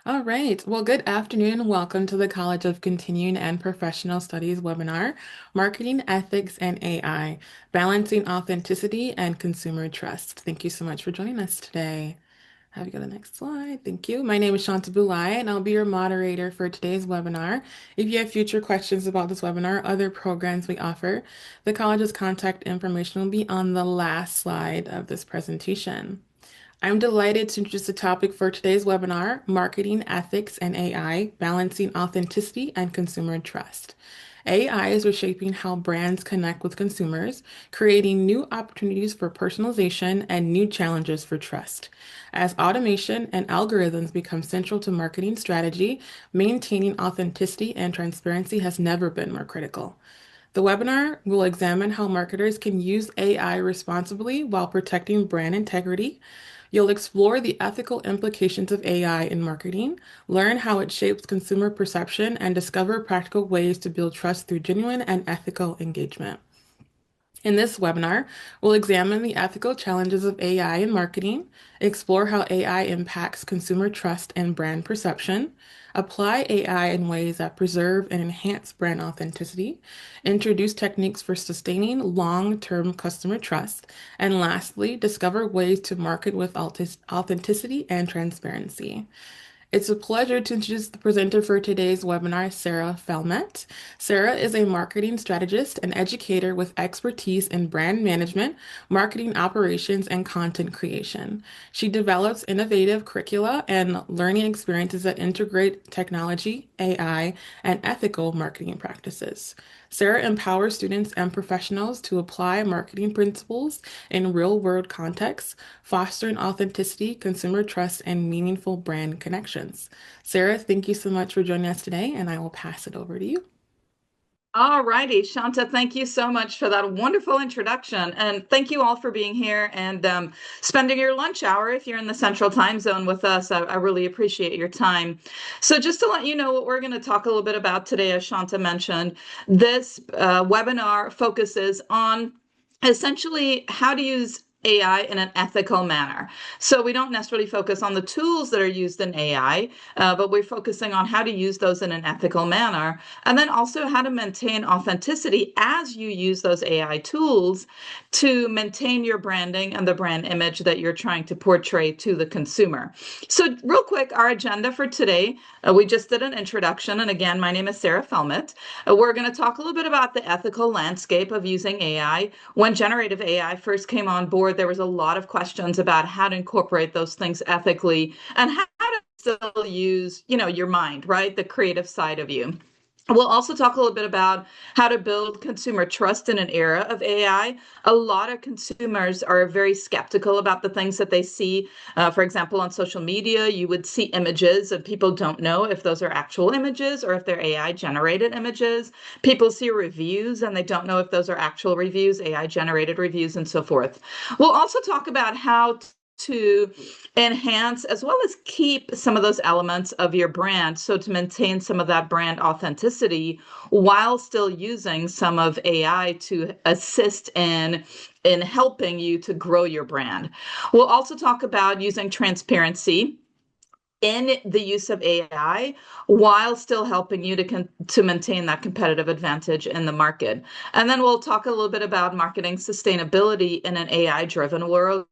All right. Well, good afternoon. Welcome to the College of Continuing and Professional Studies webinar, Marketing Ethics and AI, Balancing Authenticity and Consumer Trust. Thank you so much for joining us today. Have you go to the next slide? Thank you. My name is Shanta Bulai, and I'll be your moderator for today's webinar. If you have future questions about this webinar or other programs we offer, the college's contact information will be on the last slide of this presentation. I'm delighted to introduce the topic for today's webinar, Marketing Ethics and AI, Balancing Authenticity and Consumer Trust. AI is reshaping how brands connect with consumers, creating new opportunities for personalization and new challenges for trust. As automation and algorithms become central to marketing strategy, maintaining authenticity and transparency has never been more critical. The webinar will examine how marketers can use AI responsibly while protecting brand integrity. You'll explore the ethical implications of AI in marketing, learn how it shapes consumer perception, and discover practical ways to build trust through genuine and ethical engagement. In this webinar, we'll examine the ethical challenges of AI in marketing, explore how AI impacts consumer trust and brand perception, apply AI in ways that preserve and enhance brand authenticity, introduce techniques for sustaining long-term customer trust, and lastly, discover ways to market with authenticity and transparency. It's a pleasure to introduce the presenter for today's webinar, Sarah Felmet. Sarah is a marketing strategist and educator with expertise in brand management, marketing operations, and content creation. She develops innovative curricula and learning experiences that integrate technology, AI, and ethical marketing practices. Sarah empowers students and professionals to apply marketing principles in real-world contexts, fostering authenticity, consumer trust, and meaningful brand connections. Sarah, thank you so much for joining us today, and I will pass it over to you. All righty, Shanta, thank you so much for that wonderful introduction. And thank you all for being here and spending your lunch hour if you're in the central time zone with us. I really appreciate your time. So just to let you know what we're going to talk a little bit about today, as Shanta mentioned, this webinar focuses on essentially how to use AI in an ethical manner. So we don't necessarily focus on the tools that are used in AI, but we're focusing on how to use those in an ethical manner, and then also how to maintain authenticity as you use those AI tools to maintain your branding and the brand image that you're trying to portray to the consumer. So real quick, our agenda for today, we just did an introduction, and again, my name is Sarah Felmet. We're going to talk a little bit about the ethical landscape of using AI. When generative AI first came on board, there was a lot of questions about how to incorporate those things ethically and how to still use, your mind, right? The creative side of you. We'll also talk a little bit about how to build consumer trust in an era of AI. A lot of consumers are very skeptical about the things that they see. For example, on social media, you would see images and people don't know if those are actual images or if they're AI generated images. People see reviews and they don't know if those are actual reviews, AI generated reviews, and so forth. We'll also talk about how to enhance as well as keep some of those elements of your brand. So to maintain some of that brand authenticity while still using some of AI to assist in helping you to grow your brand. We'll also talk about using transparency in the use of AI while still helping you to maintain that competitive advantage in the market. And then we'll talk a little bit about marketing sustainability in an AI-driven world,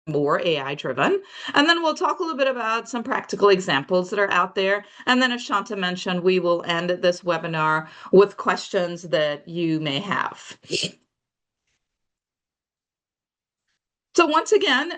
more AI driven. And then we'll talk a little bit about some practical examples that are out there. And then, as Shanta mentioned, we will end this webinar with questions that you may have. So once again,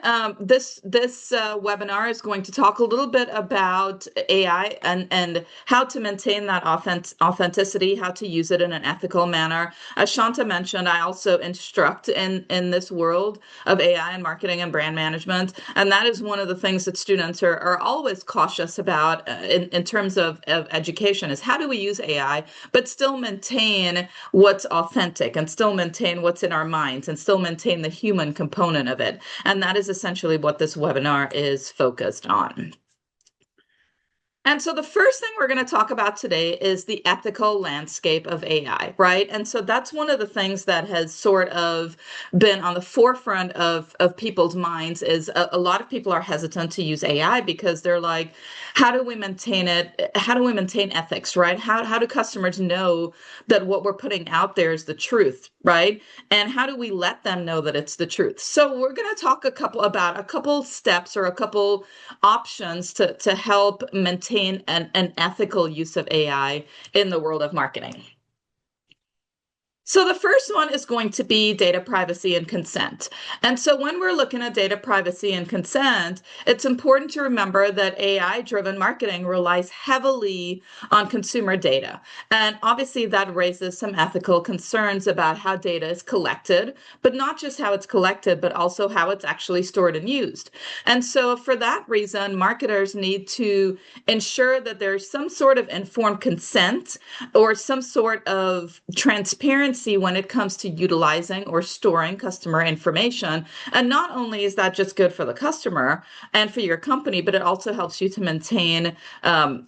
this webinar is going to talk a little bit about AI and how to maintain that authenticity, how to use it in an ethical manner. As Shanta mentioned, I also instruct in this world of AI and marketing and brand management, and that is one of the things that students are always cautious about in terms of education is how do we use AI, but still maintain what's authentic and still maintain what's in our minds and still maintain the human component of it. And that is essentially what this webinar is focused on. And so the first thing we're going to talk about today is the ethical landscape of AI, right? And so that's one of the things that has sort of been on the forefront of people's minds is a lot of people are hesitant to use AI because they're like, how do we maintain it? How do we maintain ethics, right? How do customers know that what we're putting out there is the truth, right? And how do we let them know that it's the truth? So we're going to talk about a couple steps or a couple options to help maintain an ethical use of AI in the world of marketing. So the first one is going to be data privacy and consent. And so when we're looking at data privacy and consent, it's important to remember that AI-driven marketing relies heavily on consumer data. And obviously that raises some ethical concerns about how data is collected, but not just how it's collected, but also how it's actually stored and used. And so for that reason, marketers need to ensure that there's some sort of informed consent or some sort of transparency when it comes to utilizing or storing customer information. And not only is that just good for the customer and for your company, but it also helps you to maintain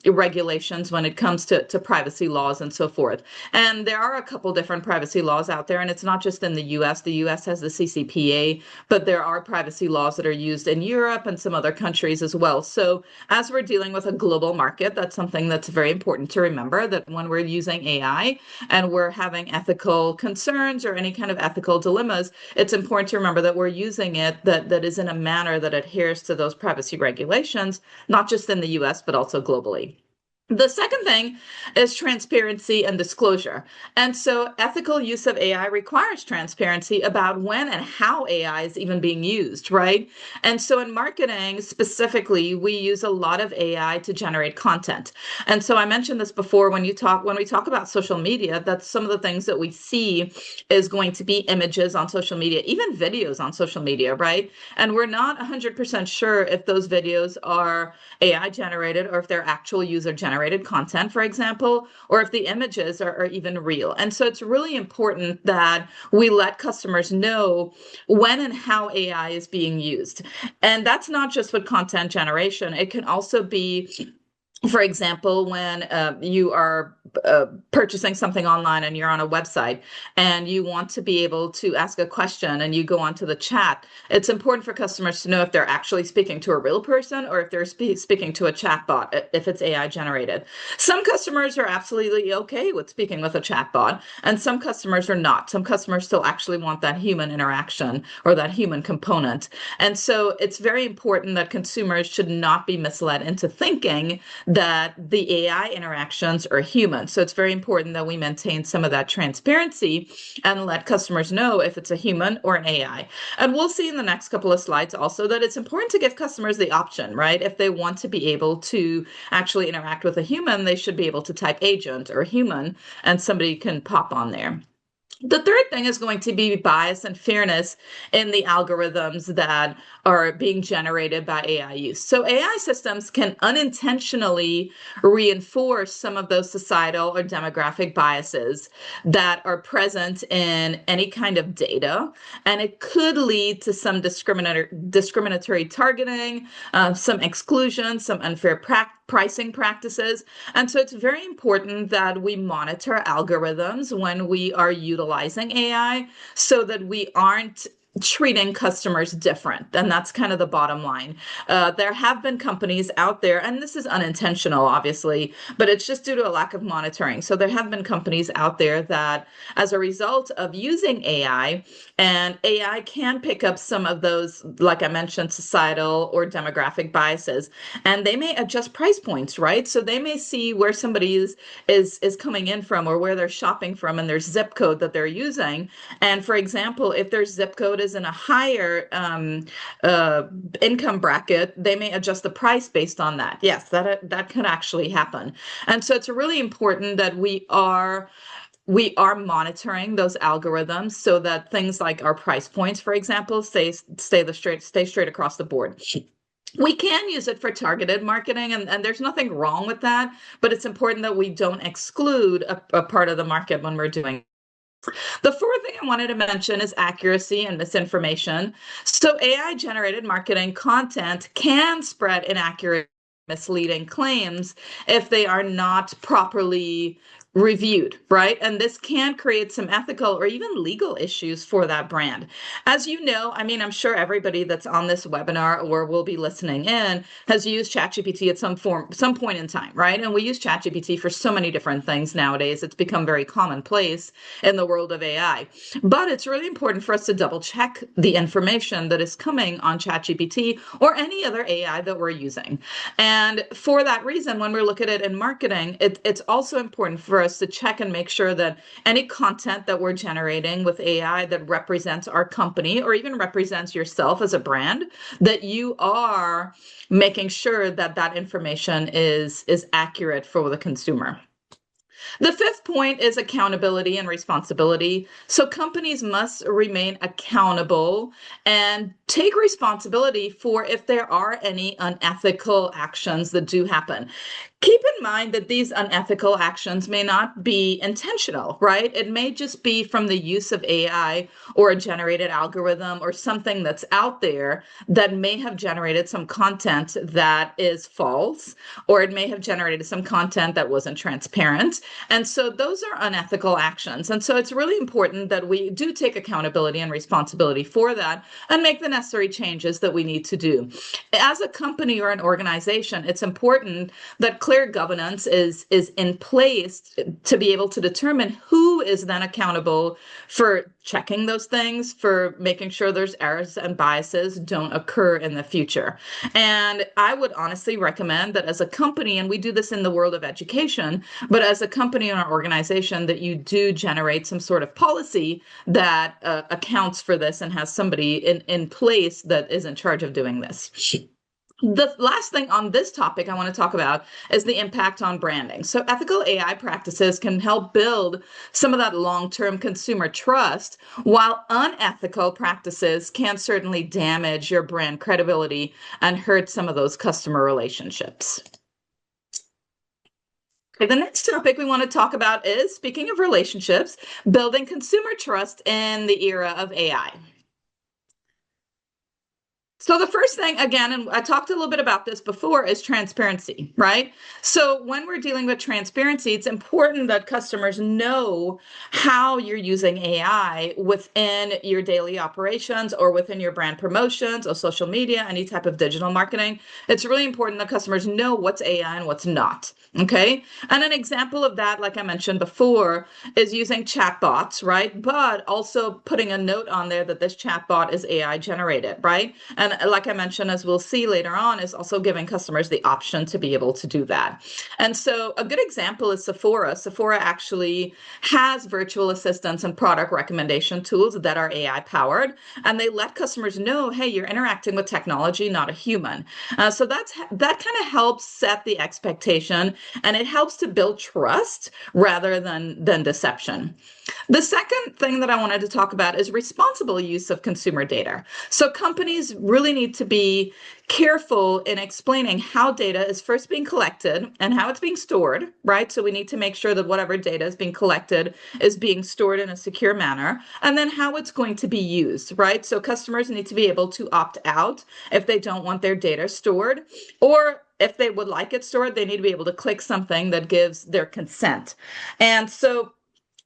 regulations when it comes to privacy laws and so forth. And there are a couple different privacy laws out there, and it's not just in the US. The US has the CCPA, but there are privacy laws that are used in Europe and some other countries as well. So as we're dealing with a global market, that's something that's very important to remember, that when we're using AI and we're having ethical concerns or any kind of ethical dilemmas, it's important to remember that we're using it that is in a manner that adheres to those privacy regulations, not just in the US, but also globally. The second thing is transparency and disclosure. And so ethical use of AI requires transparency about when and how AI is even being used, right? And so in marketing specifically, we use a lot of AI to generate content. And so I mentioned this before when we talk about social media, that's some of the things that we see is going to be images on social media, even videos on social media, right? And we're not 100% sure if those videos are AI generated or if they're actual user generated content, for example, or if the images are even real. And so it's really important that we let customers know when and how AI is being used. And that's not just with content generation. It can also be, for example, when you are purchasing something online and you're on a website and you want to be able to ask a question and you go onto the chat, it's important for customers to know if they're actually speaking to a real person or if they're speaking to a chatbot, if it's AI generated. Some customers are absolutely okay with speaking with a chatbot, and some customers are not. Some customers still actually want that human interaction or that human component. And so it's very important that consumers should not be misled into thinking that the AI interactions are human. So it's very important that we maintain some of that transparency and let customers know if it's a human or an AI. And we'll see in the next couple of slides also that it's important to give customers the option, right? If they want to be able to actually interact with a human, they should be able to type agent or human, and somebody can pop on there. The third thing is going to be bias and fairness in the algorithms that are being generated by AI use. So AI systems can unintentionally reinforce some of those societal or demographic biases that are present in any kind of data, and it could lead to some discriminatory targeting, some exclusion, some unfair pricing practices. And so it's very important that we monitor algorithms when we are utilizing AI so that we aren't treating customers different. And that's kind of the bottom line. There have been companies out there, and this is unintentional, obviously, but it's just due to a lack of monitoring. So there have been companies out there that, as a result of using AI, and AI can pick up some of those, like I mentioned, societal or demographic biases, and they may adjust price points, right? So they may see where somebody is coming in from or where they're shopping from and their zip code that they're using. And for example, if their zip code is in a higher uh, income bracket, they may adjust the price based on that. Yes, that could actually happen. And so it's really important that we are monitoring those algorithms so that things like our price points, for example, stay straight across the board. We can use it for targeted marketing, and there's nothing wrong with that, but it's important that we don't exclude a part of the market when we're doing. The fourth thing I wanted to mention is accuracy and misinformation. So AI generated marketing content can spread inaccurate misleading claims if they are not properly reviewed, right? And this can create some ethical or even legal issues for that brand. As you know, I mean, I'm sure everybody that's on this webinar or will be listening in has used ChatGPT at some point in time, right? And we use ChatGPT for so many different things nowadays. It's become very commonplace in the world of AI. But it's really important for us to double check the information that is coming on ChatGPT or any other AI that we're using. And for that reason, when we look at it in marketing, it's also important for us to check and make sure that any content that we're generating with AI that represents our company or even represents yourself as a brand, that you are making sure that that information is accurate for the consumer. The fifth point is accountability and responsibility. So companies must remain accountable and take responsibility for if there are any unethical actions that do happen. Keep in mind that these unethical actions may not be intentional, right? It may just be from the use of AI or a generated algorithm or something that's out there that may have generated some content that is false, or it may have generated some content that wasn't transparent. And so those are unethical actions. And so it's really important that we do take accountability and responsibility for that and make the necessary changes that we need to do. As a company or an organization, it's important that clear governance is in place to be able to determine who is then accountable for checking those things, for making sure there's errors and biases don't occur in the future. And I would honestly recommend that as a company, and we do this in the world of education, but as a company or organization, that you do generate some sort of policy that accounts for this and has somebody in place that is in charge of doing this. The last thing on this topic I want to talk about is the impact on branding. So ethical AI practices can help build some of that long-term consumer trust, while unethical practices can certainly damage your brand credibility and hurt some of those customer relationships. Okay, the next topic we want to talk about is, speaking of relationships, building consumer trust in the era of AI. So the first thing, again, and I talked a little bit about this before, is transparency, right? So when we're dealing with transparency, it's important that customers know how you're using AI within your daily operations or within your brand promotions or social media, any type of digital marketing. It's really important that customers know what's AI and what's not, okay? And an example of that, like I mentioned before, is using chatbots, right? But also putting a note on there that this chatbot is AI generated, right? And like I mentioned, as we'll see later on, is also giving customers the option to be able to do that. And so a good example is Sephora. Sephora actually has virtual assistants and product recommendation tools that are AI powered, and they let customers know, hey, you're interacting with technology, not a human. So that kind of helps set the expectation, and it helps to build trust rather than deception. The second thing that I wanted to talk about is responsible use of consumer data. So companies really need to be careful in explaining how data is first being collected and how it's being stored, right? So we need to make sure that whatever data is being collected is being stored in a secure manner, and then how it's going to be used, right? So customers need to be able to opt out if they don't want their data stored, or if they would like it stored, they need to be able to click something that gives their consent. And so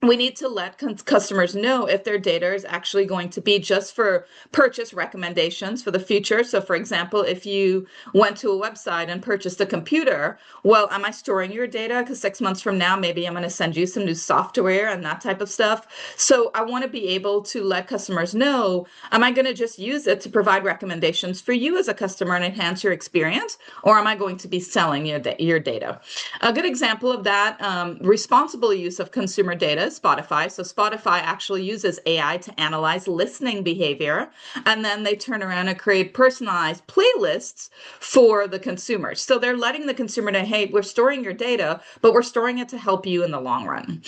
we need to let customers know if their data is actually going to be just for purchase recommendations for the future. So for example, if you went to a website and purchased a computer, well, am I storing your data? Because 6 months from now, maybe I'm going to send you some new software and that type of stuff. So I want to be able to let customers know, am I going to just use it to provide recommendations for you as a customer and enhance your experience? Or am I going to be selling your data? A good example of that, responsible use of consumer data, Spotify. So Spotify actually uses AI to analyze listening behavior, and then they turn around and create personalized playlists for the consumers. So they're letting the consumer know, hey, we're storing your data, but we're storing it to help you in the long run.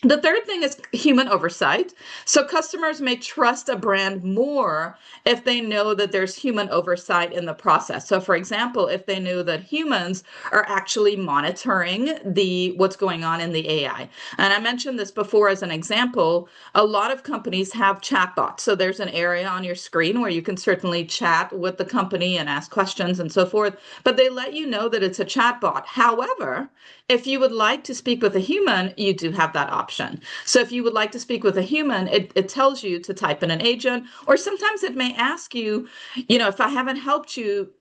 The third thing is human oversight. So customers may trust a brand more if they know that there's human oversight in the process. So for example, if they know that humans are actually monitoring the what's going on in the AI. And I mentioned this before as an example, a lot of companies have chatbots. So there's an area on your screen where you can certainly chat with the company and ask questions and so forth, but they let you know that it's a chatbot. However, if you would like to speak with a human, you do have that option. So if you would like to speak with a human, it tells you to type in an agent, or sometimes it may ask you, if I haven't helped you,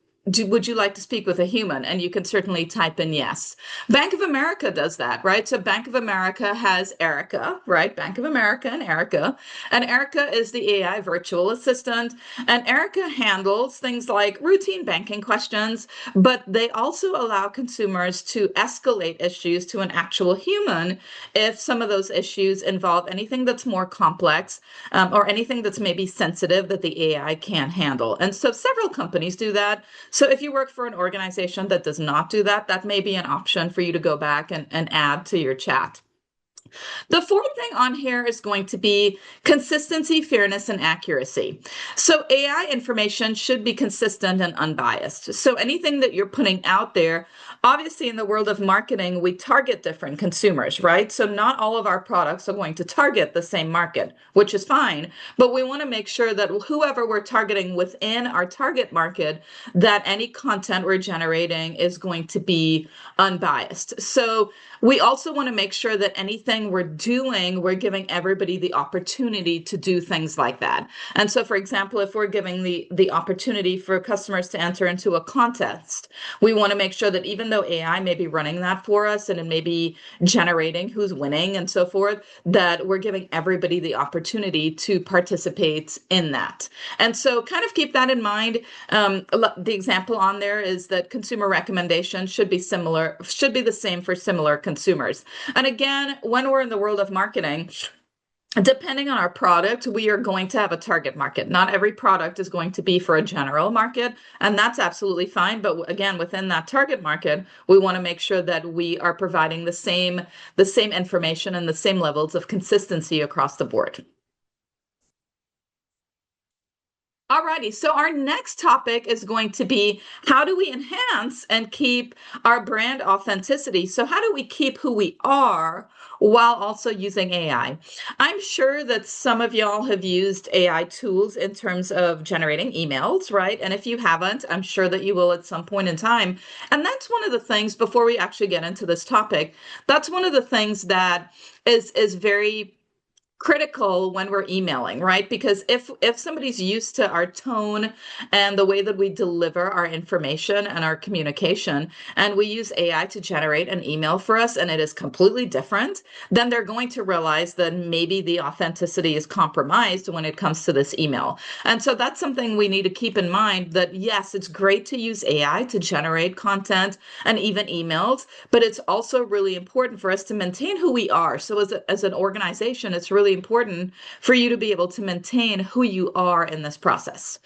would you like to speak with a human? And you can certainly type in yes. Bank of America does that, right? So Bank of America has Erica, right? Bank of America and Erica. And Erica is the AI virtual assistant. And Erica handles things like routine banking questions, but they also allow consumers to escalate issues to an actual human if some of those issues involve anything that's more complex, or anything that's maybe sensitive that the AI can't handle. And so several companies do that. So if you work for an organization that does not do that, that may be an option for you to go back and add to your chat. The fourth thing on here is going to be consistency, fairness, and accuracy. So AI information should be consistent and unbiased. So anything that you're putting out there, obviously in the world of marketing, we target different consumers, right? So not all of our products are going to target the same market, which is fine, but we want to make sure that whoever we're targeting within our target market, that any content we're generating is going to be unbiased. So we also want to make sure that anything we're doing, we're giving everybody the opportunity to do things like that. And so, for example, if we're giving the opportunity for customers to enter into a contest, we want to make sure that even though AI may be running that for us and it may be generating who's winning and so forth, that we're giving everybody the opportunity to participate in that. And so kind of keep that in mind. The example on there is that consumer recommendations should be similar, should be the same for similar consumers. And again, when we're in the world of marketing, depending on our product, we are going to have a target market. Not every product is going to be for a general market, and that's absolutely fine. But again, within that target market, we want to make sure that we are providing the same information and the same levels of consistency across the board. Alrighty, so our next topic is going to be how do we enhance and keep our brand authenticity? So how do we keep who we are while also using AI? I'm sure that some of y'all have used AI tools in terms of generating emails, right? And if you haven't, I'm sure that you will at some point in time. And that's one of the things, before we actually get into this topic, that's one of the things that is very critical when we're emailing, right? Because if somebody's used to our tone and the way that we deliver our information and our communication, and we use AI to generate an email for us and it is completely different, then they're going to realize that maybe the authenticity is compromised when it comes to this email. And so that's something we need to keep in mind, that yes, it's great to use AI to generate content and even emails, but it's also really important for us to maintain who we are. So as an organization, it's really important for you to be able to maintain who you are in this process.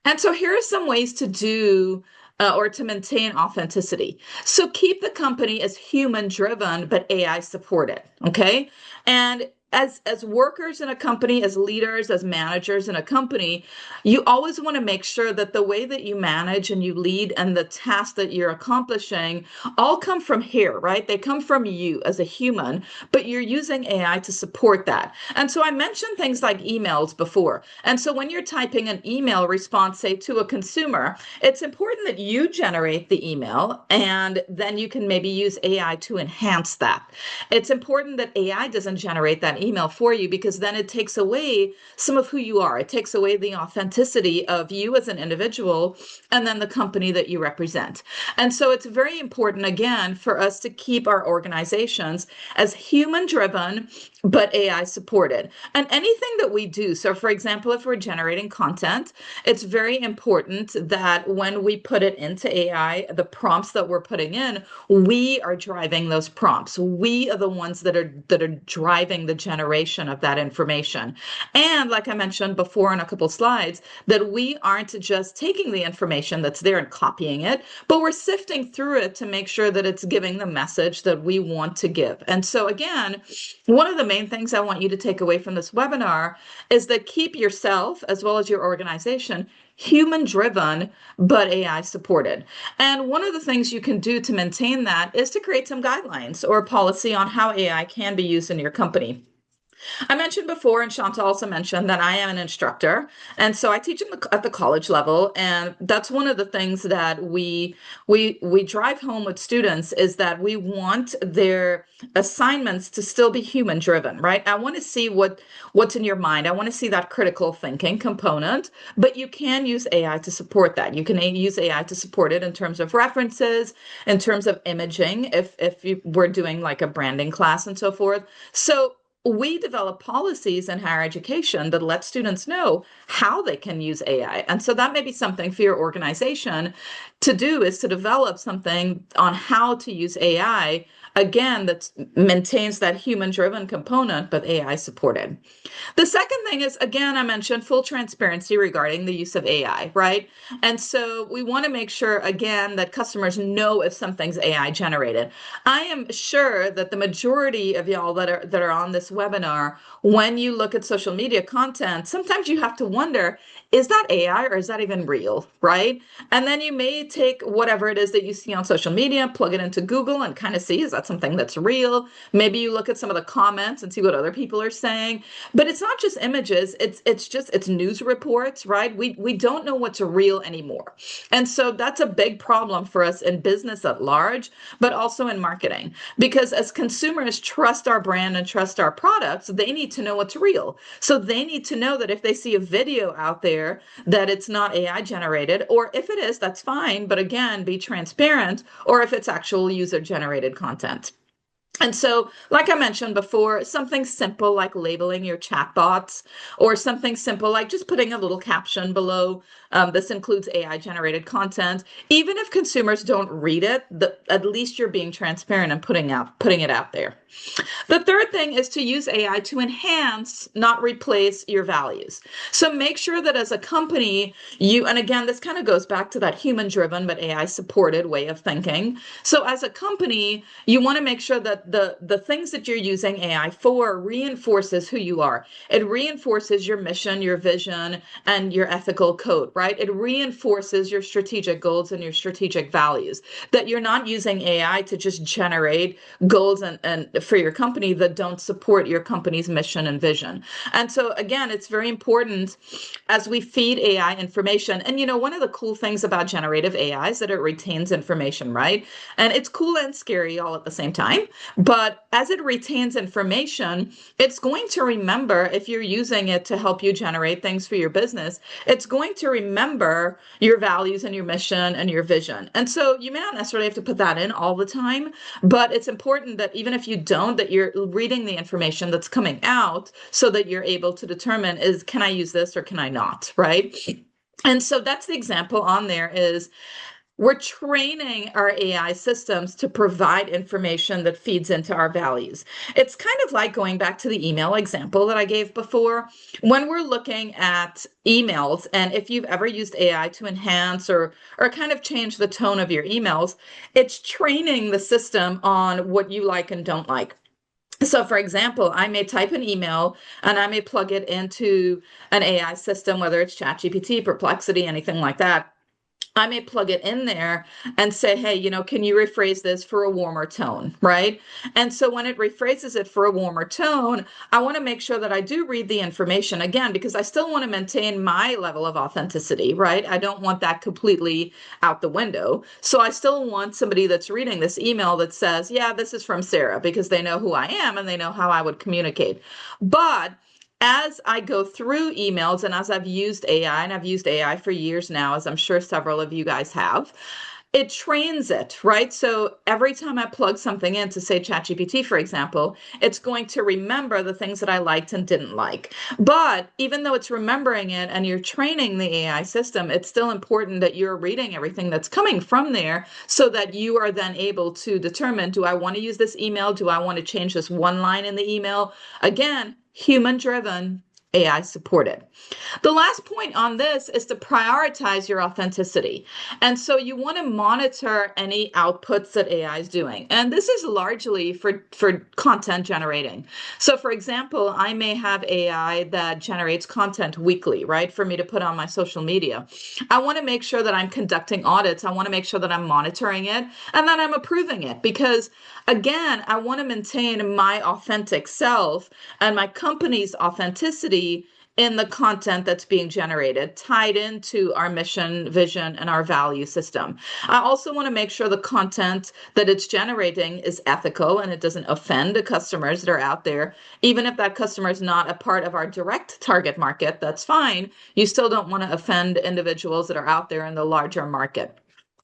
And so here are some ways to do or to maintain authenticity. So keep the company as human driven, but AI supported. Okay. And as workers in a company, as leaders, as managers in a company, you always want to make sure that the way that you manage and you lead and the tasks that you're accomplishing all come from here, right? They come from you as a human, but you're using AI to support that. And so I mentioned things like emails before. And so when you're typing an email response, say to a consumer, it's important that you generate the email and then you can maybe use AI to enhance that. It's important that AI doesn't generate that email for you, because then it takes away some of who you are. It takes away the authenticity of you as an individual and then the company that you represent. And so it's very important, again, for us to keep our organizations as human driven, but AI supported. And anything that we do, so for example, if we're generating content, it's very important that when we put it into AI, the prompts that we're putting in, we are driving those prompts. We are the ones that are driving the generation of that information. And like I mentioned before in a couple slides, that we aren't just taking the information that's there and copying it, but we're sifting through it to make sure that it's giving the message that we want to give. And so again, one of the main things I want you to take away from this webinar is that keep yourself as well as your organization human driven, but AI supported. And one of the things you can do to maintain that is to create some guidelines or policy on how AI can be used in your company. I mentioned before, and Shanta also mentioned that I am an instructor, and so I teach at the college level, and that's one of the things that we drive home with students is that we want their assignments to still be human driven, right? I want to see what's in your mind. I want to see that critical thinking component, but you can use AI to support that. You can use AI to support it in terms of references, in terms of imaging, if you were doing like a branding class and so forth. So we develop policies in higher education that let students know how they can use AI. And so that may be something for your organization to do, is to develop something on how to use AI, again, that maintains that human driven component, but AI supported. The second thing is, again, I mentioned full transparency regarding the use of AI, right? And so we want to make sure, again, that customers know if something's AI generated. I am sure that the majority of y'all that are on this webinar, when you look at social media content, sometimes you have to wonder, is that AI or is that even real, right? And then you may take whatever it is that you see on social media, plug it into Google and kind of see, is that something that's real? Maybe you look at some of the comments and see what other people are saying. But it's not just images, it's news reports, right? We don't know what's real anymore. And so that's a big problem for us in business at large, but also in marketing. Because as consumers trust our brand and trust our products, they need to know what's real. So they need to know that if they see a video out there, that it's not AI generated, or if it is, that's fine. But again, be transparent, or if it's actual user generated content. And so, like I mentioned before, something simple like labeling your chatbots, or something simple like just putting a little caption below, this includes AI generated content. Even if consumers don't read it, at least you're being transparent and putting it out there. The third thing is to use AI to enhance, not replace your values. So make sure that as a company, and again, this kind of goes back to that human driven but AI supported way of thinking. So as a company, you want to make sure that the things that you're using AI for reinforces who you are. It reinforces your mission, your vision, and your ethical code, right? It reinforces your strategic goals and your strategic values. That you're not using AI to just generate goals and for your company that don't support your company's mission and vision. And so again, it's very important as we feed AI information. And one of the cool things about generative AI is that it retains information, right? And it's cool and scary all at the same time. But as it retains information, it's going to remember, if you're using it to help you generate things for your business, it's going to remember your values and your mission and your vision. And so you may not necessarily have to put that in all the time, but it's important that even if you don't, that you're reading the information that's coming out so that you're able to determine, can I use this or can I not, right? And so that's the example on there is, we're training our AI systems to provide information that feeds into our values. It's kind of like going back to the email example that I gave before. When we're looking at emails, and if you've ever used AI to enhance or kind of change the tone of your emails, it's training the system on what you like and don't like. So, for example, I may type an email and I may plug it into an AI system, whether it's ChatGPT, Perplexity, anything like that. I may plug it in there and say, hey, can you rephrase this for a warmer tone, right? And so when it rephrases it for a warmer tone, I want to make sure that I do read the information again, because I still want to maintain my level of authenticity, right? I don't want that completely out the window. So I still want somebody that's reading this email that says, yeah, this is from Sarah, because they know who I am and they know how I would communicate. But as I go through emails and as I've used AI, and I've used AI for years now, as I'm sure several of you guys have, it trains it, right? So every time I plug something in to say ChatGPT, for example, it's going to remember the things that I liked and didn't like. But even though it's remembering it and you're training the AI system, it's still important that you're reading everything that's coming from there so that you are then able to determine, do I want to use this email? Do I want to change this one line in the email? Again, human driven, AI supported. The last point on this is to prioritize your authenticity. And so you want to monitor any outputs that AI is doing. And this is largely for content generating. So for example, I may have AI that generates content weekly, right, for me to put on my social media. I want to make sure that I'm conducting audits. I want to make sure that I'm monitoring it and that I'm approving it because again, I want to maintain my authentic self and my company's authenticity in the content that's being generated, tied into our mission, vision, and our value system. I also want to make sure the content that it's generating is ethical and it doesn't offend the customers that are out there. Even if that customer is not a part of our direct target market, that's fine. You still don't want to offend individuals that are out there in the larger market.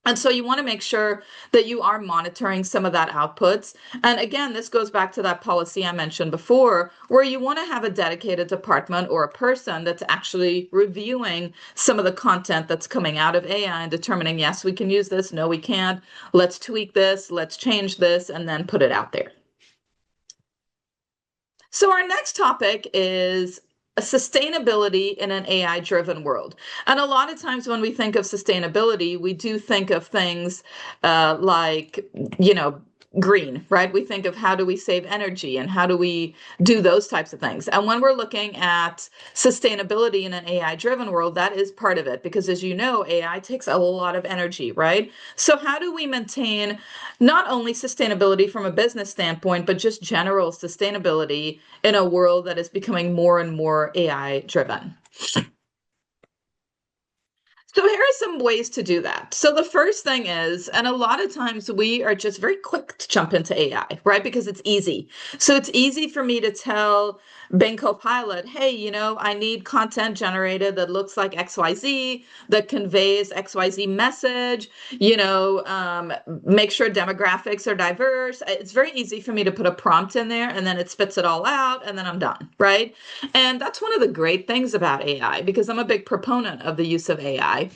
And so you want to make sure that you are monitoring some of that outputs. And again, this goes back to that policy I mentioned before, where you want to have a dedicated department or a person that's actually reviewing some of the content that's coming out of AI and determining, yes, we can use this, no, we can't, let's tweak this, let's change this, and then put it out there. So our next topic is sustainability in an AI driven world. And a lot of times when we think of sustainability, we do think of things like, you know, green, right? We think of how do we save energy and how do we do those types of things. And when we're looking at sustainability in an AI driven world, that is part of it because as you know, AI takes a lot of energy, right? So how do we maintain not only sustainability from a business standpoint, but just general sustainability in a world that is becoming more and more AI driven? So here are some ways to do that. So the first thing is, and a lot of times we are just very quick to jump into AI, right? Because it's easy. So it's easy for me to tell Bing Copilot, hey, you know, I need content generated that looks like XYZ, that conveys XYZ message, make sure demographics are diverse. It's very easy for me to put a prompt in there and then it spits it all out and then I'm done, right? And that's one of the great things about AI because I'm a big proponent of the use of AI.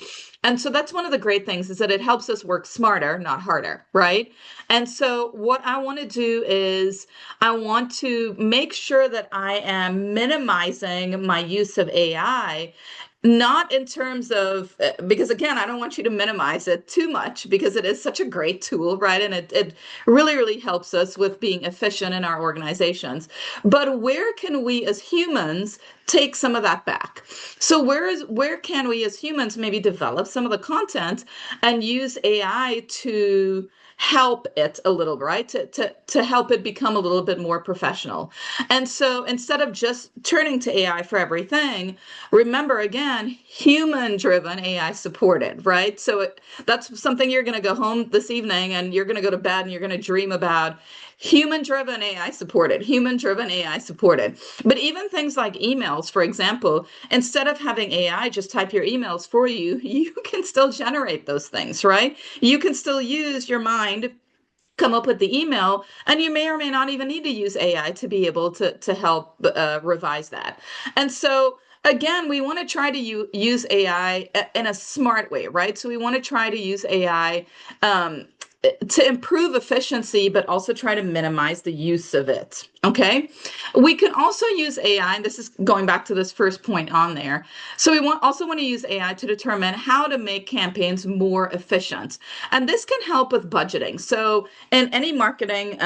And so that's one of the great things is that it helps us work smarter, not harder, right? And so what I want to do is I want to make sure that I am minimizing my use of AI not in terms of, because again, I don't want you to minimize it too much because it is such a great tool, right? And it really, really helps us with being efficient in our organizations. But where can we as humans take some of that back? So where can we as humans maybe develop some of the content and use AI to help it a little, right? To help it become a little bit more professional. And so instead of just turning to AI for everything, remember again, human driven AI supported, right? So that's something you're going to go home this evening and you're going to go to bed and you're going to dream about human driven AI supported, human driven AI supported. But even things like emails, for example, instead of having AI just type your emails for you, you can still generate those things, right? You can still use your mind, come up with the email, and you may or may not even need to use AI to be able to help revise that. And so again, we want to try to use AI in a smart way, right? So we want to try to use AI to improve efficiency, but also try to minimize the use of it. Okay. We can also use AI, and this is going back to this first point on there. So we also want to use AI to determine how to make campaigns more efficient. And this can help with budgeting. So in any marketing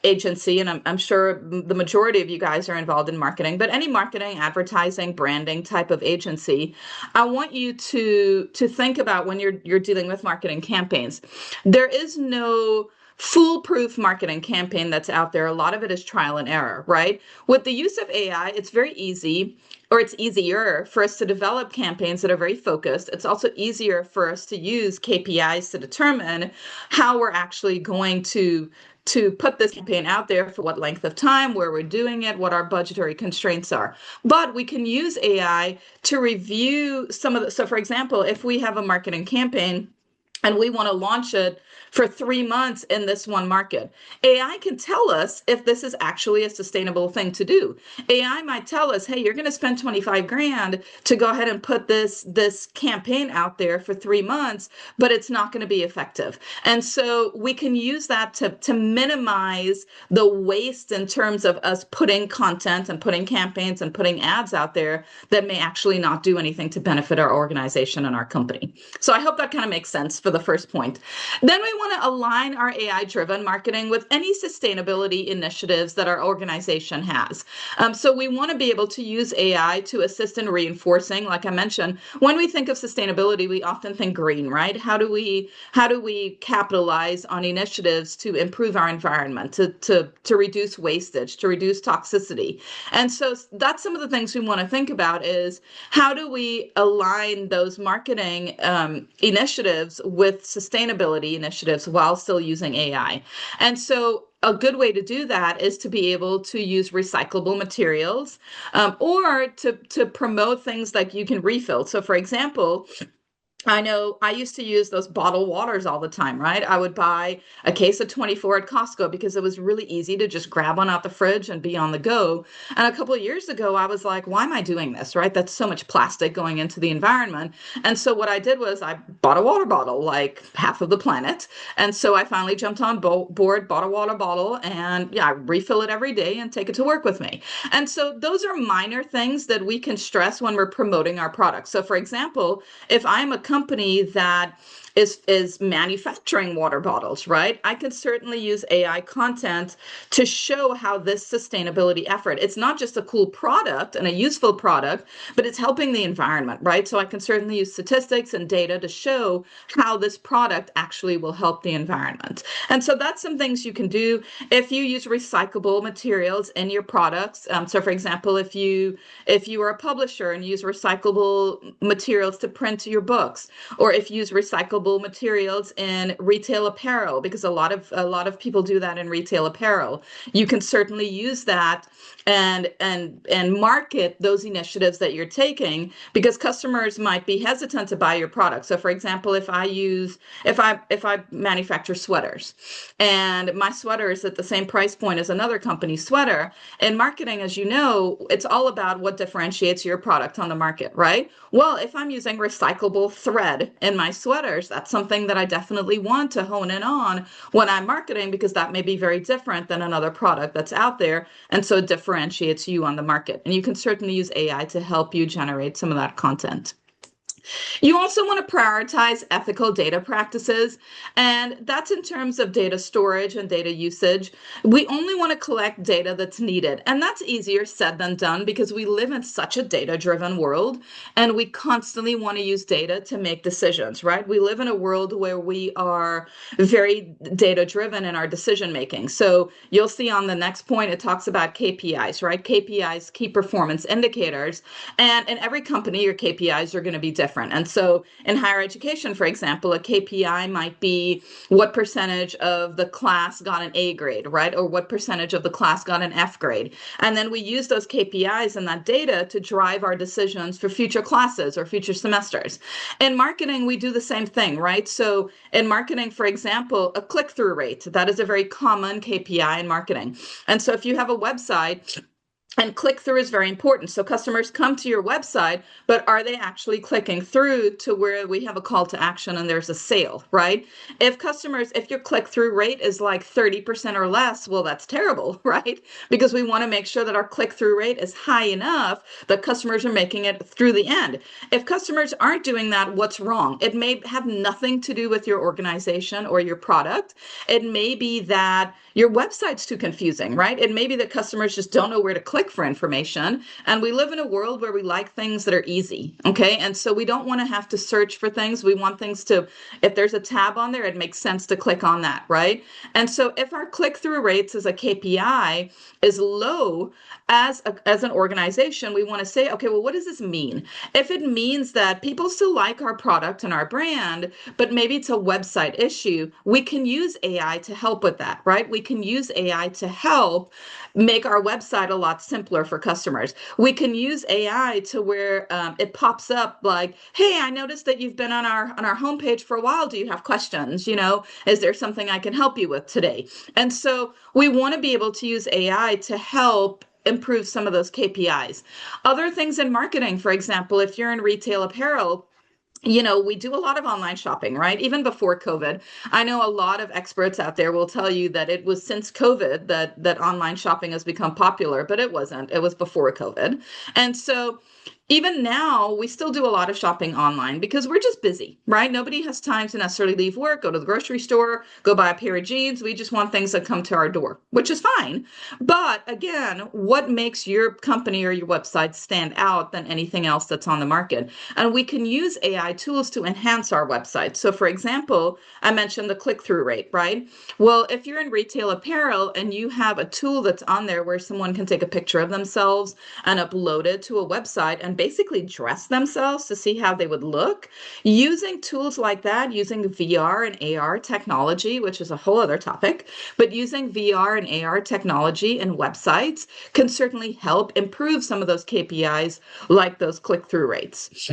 agency, and I'm sure the majority of you guys are involved in marketing, but any marketing, advertising, branding type of agency, I want you to think about when you're dealing with marketing campaigns. There is no foolproof marketing campaign that's out there. A lot of it is trial and error, right? With the use of AI, it's very easy, or it's easier for us to develop campaigns that are very focused. It's also easier for us to use KPIs to determine how we're actually going to put this campaign out there, for what length of time, where we're doing it, what our budgetary constraints are. But we can use AI to review some of the, so for example, if we have a marketing campaign and we want to launch it for 3 months in this one market. AI can tell us if this is actually a sustainable thing to do. AI might tell us, hey, you're going to spend 25 grand to go ahead and put this campaign out there for 3 months, but it's not going to be effective. And so we can use that to minimize the waste in terms of us putting content and putting campaigns and putting ads out there that may actually not do anything to benefit our organization and our company. So I hope that kind of makes sense for the first point. Then we want to align our AI-driven marketing with any sustainability initiatives that our organization has. So we want to be able to use AI to assist in reinforcing, like I mentioned, when we think of sustainability, we often think green, right? How do we capitalize on initiatives to improve our environment, to reduce wastage, to reduce toxicity? And so that's some of the things we want to think about is how do we align those marketing initiatives with sustainability initiatives while still using AI? And so a good way to do that is to be able to use recyclable materials, or to promote things like you can refill. So, for example, I know I used to use those bottled waters all the time, right? I would buy a case of 24 at Costco because it was really easy to just grab one out the fridge and be on the go. And a couple of years ago, I was like, why am I doing this, right? That's so much plastic going into the environment. And so what I did was I bought a water bottle, like half of the planet. And so I finally jumped on board, bought a water bottle, and yeah, I refill it every day and take it to work with me. And so those are minor things that we can stress when we're promoting our products. So for example, if I'm a company that is manufacturing water bottles, right? I can certainly use AI content to show how this sustainability effort, it's not just a cool product and a useful product, but it's helping the environment, right? So I can certainly use statistics and data to show how this product actually will help the environment. And so that's some things you can do if you use recyclable materials in your products. So for example, if you are a publisher and use recyclable materials to print your books, or if you use recyclable materials in retail apparel, because a lot of people do that in retail apparel, you can certainly use that and market those initiatives that you're taking, because customers might be hesitant to buy your product. So for example, if I manufacture sweaters and my sweater is at the same price point as another company's sweater, in marketing, as you know, it's all about what differentiates your product on the market, right? Well, if I'm using recyclable thread in my sweaters, that's something that I definitely want to hone in on when I'm marketing, because that may be very different than another product that's out there. And so it differentiates you on the market. And you can certainly use AI to help you generate some of that content. You also want to prioritize ethical data practices, and that's in terms of data storage and data usage. We only want to collect data that's needed, and that's easier said than done because we live in such a data-driven world, and we constantly want to use data to make decisions, right? We live in a world where we are very data-driven in our decision making. So you'll see on the next point, it talks about KPIs, right? KPIs, key performance indicators, and in every company, your KPIs are going to be different. And so in higher education, for example, a KPI might be what percentage of the class got an A grade, right? Or what percentage of the class got an F grade. And then we use those KPIs and that data to drive our decisions for future classes or future semesters. In marketing, we do the same thing, right? So in marketing, for example, a click-through rate, that is a very common KPI in marketing. And so if you have a website, and click through is very important. So customers come to your website, but are they actually clicking through to where we have a call to action and there's a sale, right? If your click through rate is like 30% or less, well, that's terrible, right? Because we want to make sure that our click through rate is high enough that customers are making it through the end. If customers aren't doing that, what's wrong? It may have nothing to do with your organization or your product. It may be that your website's too confusing, right? It may be that customers just don't know where to click for information. And we live in a world where we like things that are easy, okay? And so we don't want to have to search for things. We want things to, if there's a tab on there, it makes sense to click on that, right? And so if our click-through rates as a KPI is low as an organization, we want to say, okay, well, what does this mean? If it means that people still like our product and our brand, but maybe it's a website issue, we can use AI to help with that, right? We can use AI to help make our website a lot simpler for customers. We can use AI to where it pops up like, "Hey, I noticed that you've been on our homepage for a while. Do you have questions? Is there something I can help you with today?" And so we want to be able to use AI to help improve some of those KPIs. Other things in marketing, for example, if you're in retail apparel, we do a lot of online shopping, right? Even before COVID. I know a lot of experts out there will tell you that it was since COVID that online shopping has become popular, but it wasn't. It was before COVID. And so even now, we still do a lot of shopping online because we're just busy, right? Nobody has time to necessarily leave work, go to the grocery store, go buy a pair of jeans. We just want things that come to our door, which is fine. But again, what makes your company or your website stand out than anything else that's on the market? And we can use AI tools to enhance our website. So, for example, I mentioned the click-through rate, right? Well, if you're in retail apparel and you have a tool that's on there where someone can take a picture of themselves and upload it to a website and basically dress themselves to see how they would look, using tools like that, using VR and AR technology, which is a whole other topic, but using VR and AR technology in websites can certainly help improve some of those KPIs, like those click-through rates.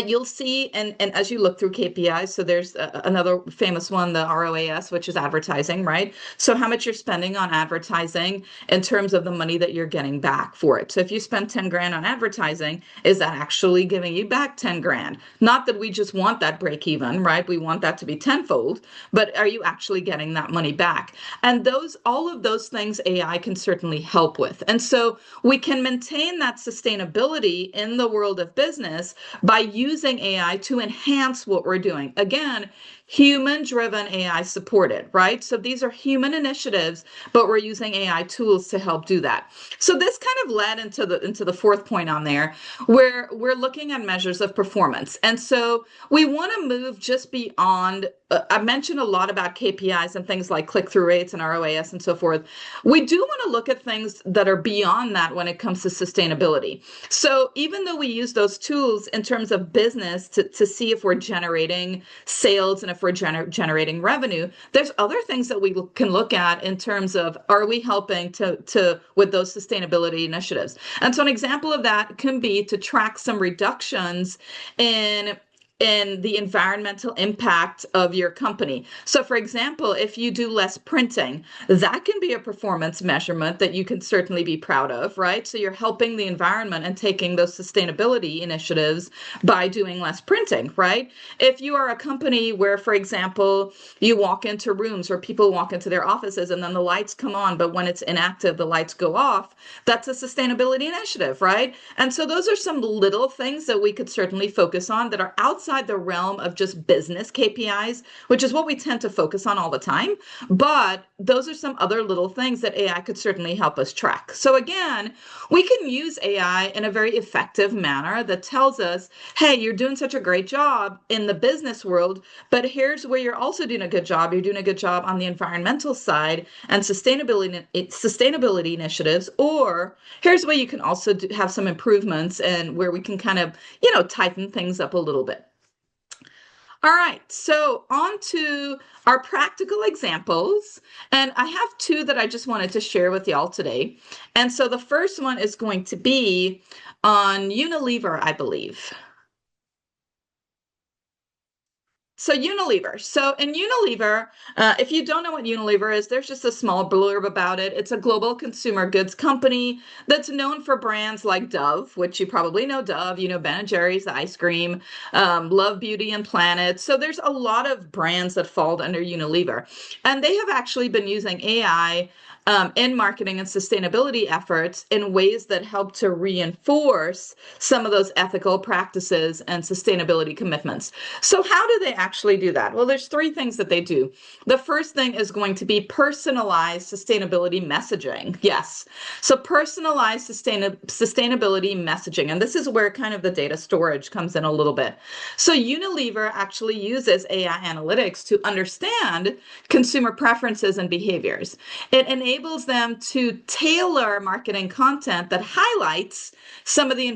You'll see, and as you look through KPIs, so there's another famous one, the ROAS, which is advertising, right? So how much you're spending on advertising in terms of the money that you're getting back for it. So if you spend 10 grand on advertising, is that actually giving you back 10 grand? Not that we just want that break even, right? We want that to be tenfold, but are you actually getting that money back? And all of those things AI can certainly help with. And so we can maintain that sustainability in the world of business by using AI to enhance what we're doing. Again, human-driven AI supported, right? So these are human initiatives, but we're using AI tools to help do that. So this kind of led into the fourth point on there, where we're looking at measures of performance. And so we want to move just beyond. I mentioned a lot about KPIs and things like click-through rates and ROAS and so forth. We do want to look at things that are beyond that when it comes to sustainability. So even though we use those tools in terms of business to see if we're generating sales and if we're generating revenue, there's other things that we can look at in terms of, are we helping to with those sustainability initiatives? And so an example of that can be to track some reductions in the environmental impact of your company. So for example, if you do less printing, that can be a performance measurement that you can certainly be proud of, right? So you're helping the environment and taking those sustainability initiatives by doing less printing, right? If you are a company where, for example, you walk into rooms or people walk into their offices and then the lights come on, but when it's inactive, the lights go off, that's a sustainability initiative, right? And so those are some little things that we could certainly focus on that are outside the realm of just business KPIs, which is what we tend to focus on all the time. But those are some other little things that AI could certainly help us track. So again, we can use AI in a very effective manner that tells us, hey, you're doing such a great job in the business world, but here's where you're also doing a good job. You're doing a good job on the environmental side and sustainability initiatives, or here's where you can also have some improvements and where we can kind of, tighten things up a little bit. All right, so on to our practical examples. And I have two that I just wanted to share with y'all today. And so the first one is going to be on Unilever, I believe. So Unilever. So in Unilever, if you don't know what Unilever is, there's just a small blurb about it. It's a global consumer goods company that's known for brands like Dove, which you probably know Dove, Ben& Jerry's, the ice cream, Love Beauty and Planet. So there's a lot of brands that fall under Unilever. And they have actually been using AI in marketing and sustainability efforts in ways that help to reinforce some of those ethical practices and sustainability commitments. So how do they actually do that? Well, there's three things that they do. The first thing is going to be personalized sustainability messaging. Yes. So personalized sustainability messaging. And this is where kind of the data storage comes in a little bit. So Unilever actually uses AI analytics to understand consumer preferences and behaviors. It enables them to tailor marketing content that highlights some of the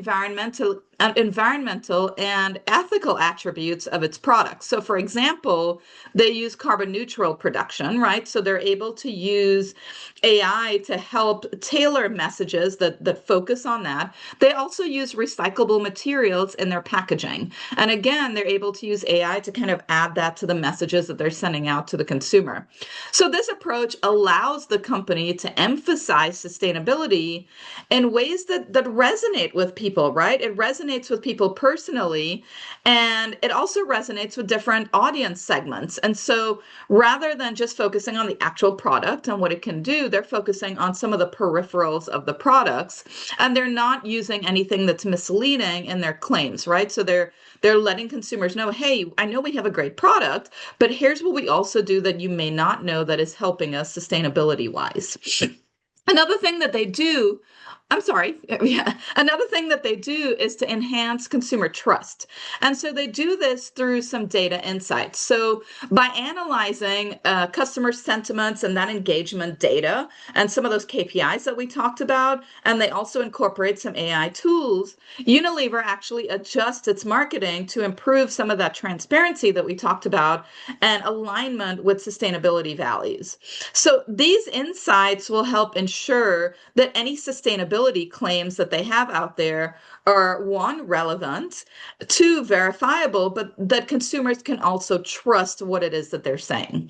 environmental and ethical attributes of its products. So, for example, they use carbon neutral production, right? So they're able to use AI to help tailor messages that focus on that. They also use recyclable materials in their packaging. And again, they're able to use AI to kind of add that to the messages that they're sending out to the consumer. So this approach allows the company to emphasize sustainability in ways that resonate with people, right? It resonates with people personally, and it also resonates with different audience segments. And so rather than just focusing on the actual product and what it can do, they're focusing on some of the peripherals of the products, and they're not using anything that's misleading in their claims, right? So they're letting consumers know, hey, I know we have a great product, but here's what we also do that you may not know that is helping us sustainability wise. Another thing that they do, I'm sorry, yeah, another thing that they do is to enhance consumer trust. And so they do this through some data insights. So by analyzing customer sentiments and that engagement data and some of those KPIs that we talked about, and they also incorporate some AI tools, Unilever actually adjusts its marketing to improve some of that transparency that we talked about and alignment with sustainability values. So these insights will help ensure that any sustainability claims that they have out there are one, relevant, two, verifiable, but that consumers can also trust what it is that they're saying.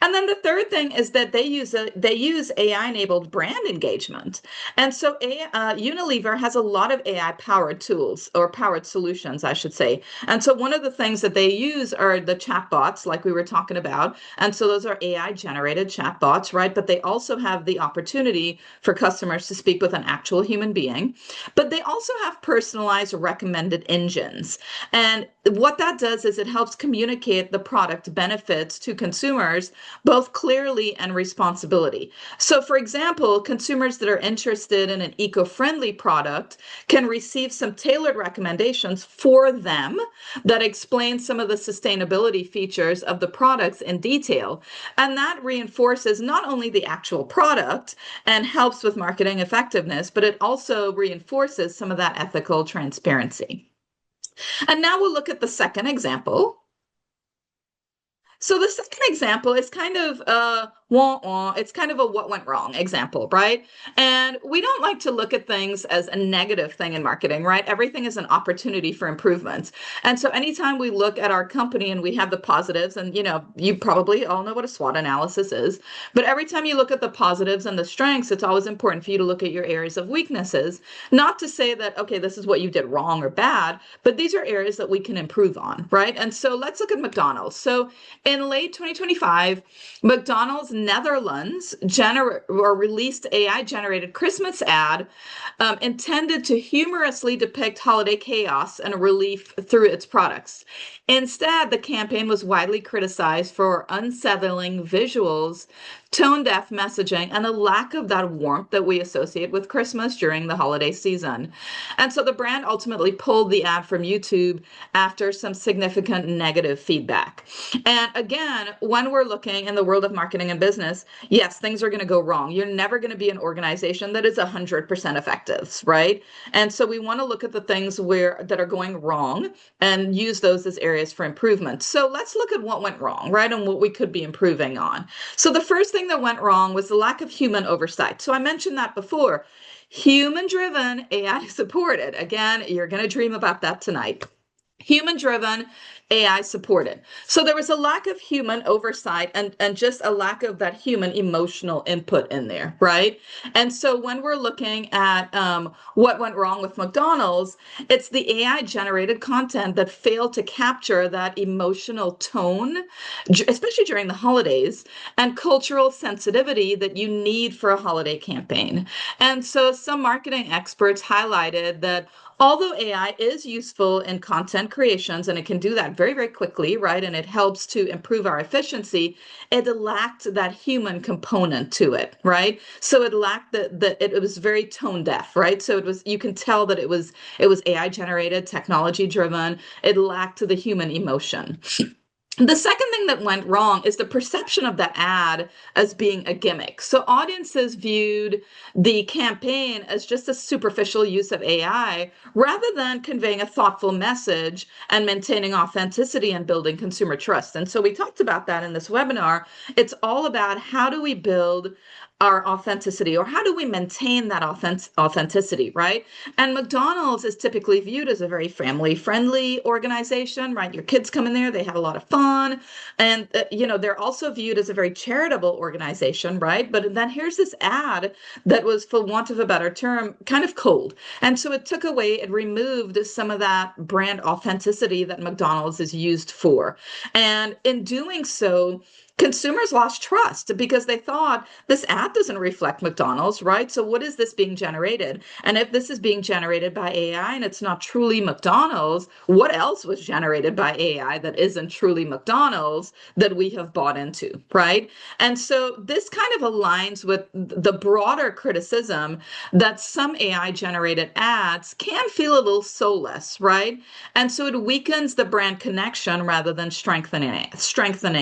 And then the third thing is that they use AI enabled brand engagement. And so Unilever has a lot of AI powered tools, or powered solutions, I should say. And so one of the things that they use are the chatbots, like we were talking about. And so those are AI generated chatbots, right? But they also have the opportunity for customers to speak with an actual human being. But they also have personalized recommended engines. And what that does is it helps communicate the product benefits to consumers both clearly and responsibility. So, for example, consumers that are interested in an eco-friendly product can receive some tailored recommendations for them that explain some of the sustainability features of the products in detail. And that reinforces not only the actual product and helps with marketing effectiveness, but it also reinforces some of that ethical transparency. And now we'll look at the second example. So the second example is kind of wah, wah. It's kind of a what went wrong example, right? And we don't like to look at things as a negative thing in marketing, right? Everything is an opportunity for improvements. And so anytime we look at our company and we have the positives, and you probably all know what a SWOT analysis is, but every time you look at the positives and the strengths, it's always important for you to look at your areas of weaknesses. Not to say that, okay, this is what you did wrong or bad, but these are areas that we can improve on, right? And so let's look at McDonald's. So in late 2025, McDonald's Netherlands released AI-generated Christmas ad intended to humorously depict holiday chaos and relief through its products. Instead, the campaign was widely criticized for unsettling visuals, tone-deaf messaging, and a lack of that warmth that we associate with Christmas during the holiday season. And so the brand ultimately pulled the ad from YouTube after some significant negative feedback. And again, when we're looking in the world of marketing and business, yes, things are going to go wrong. You're never going to be an organization that is 100% effective, right? And so we want to look at the things that are going wrong and use those as areas for improvement. So let's look at what went wrong, right? And what we could be improving on. So the first thing that went wrong was the lack of human oversight. So I mentioned that before. Human driven, AI supported. Again, you're going to dream about that tonight. Human driven, AI supported. So there was a lack of human oversight and just a lack of that human emotional input in there, right? And so when we're looking at what went wrong with McDonald's, it's the AI generated content that failed to capture that emotional tone, especially during the holidays, and cultural sensitivity that you need for a holiday campaign. And so some marketing experts highlighted that although AI is useful in content creations and it can do that very, very quickly, right? And it helps to improve our efficiency, it lacked that human component to it, right? So it lacked it was very tone deaf, right? So you can tell that it was AI generated, technology driven. It lacked the human emotion. The second thing that went wrong is the perception of the ad as being a gimmick. So audiences viewed the campaign as just a superficial use of AI rather than conveying a thoughtful message and maintaining authenticity and building consumer trust. And so we talked about that in this webinar. It's all about how do we build our authenticity, or how do we maintain that authenticity, right? And McDonald's is typically viewed as a very family friendly organization, right? Your kids come in there, they have a lot of fun. And, they're also viewed as a very charitable organization, right? But then here's this ad that was, for want of a better term, kind of cold. And so it removed some of that brand authenticity that McDonald's is used for. And in doing so, consumers lost trust because they thought this ad doesn't reflect McDonald's, right? So what is this being generated? And if this is being generated by AI and it's not truly McDonald's, what else was generated by AI that isn't truly McDonald's that we have bought into, right? And so this kind of aligns with the broader criticism that some AI generated ads can feel a little soulless, right? And so it weakens the brand connection rather than strengthening